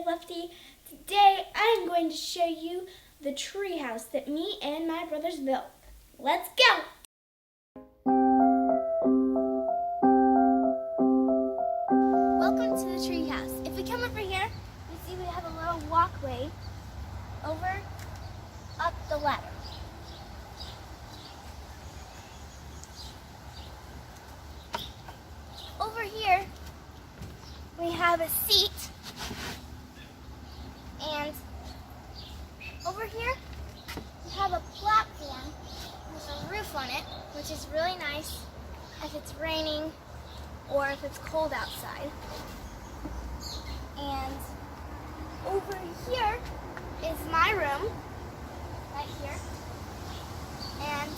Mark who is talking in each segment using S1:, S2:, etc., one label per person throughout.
S1: Lefty. Today I'm going to show you the treehouse that me and my brothers built. Let's go! Welcome to the treehouse. If we come over here, you see we have a little walkway up the ladder. Over here, we have a seat, and over here, we have a platform with a roof on it, which is really nice if it's raining or if it's cold outside. And over here is my room, right here, and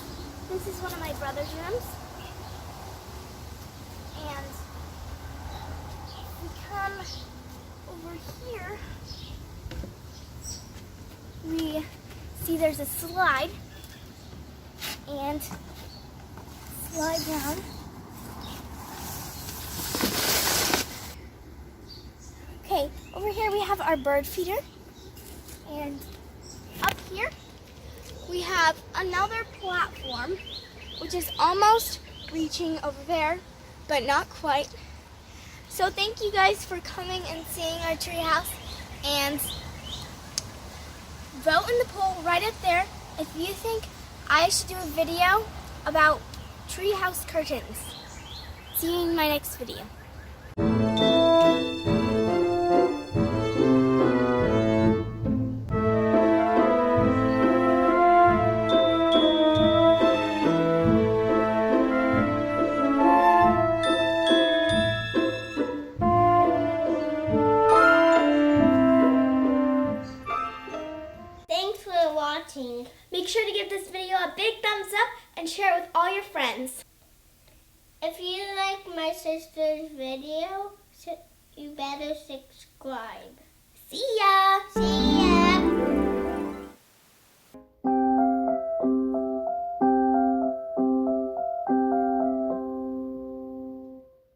S1: this is one of my brother's rooms. And we come over here, we see there's a slide, and slide down. Okay, over here we have our bird feeder, and up here we have another platform, which is almost reaching over there, but not quite. So thank you guys for coming and seeing our treehouse, and vote in the poll right up there if you think I should do a video about treehouse curtains. See you in my next video. Watching. Make sure to give this video a big thumbs up and share it with all your friends. If you like my sister's video, you better subscribe. See ya! See ya!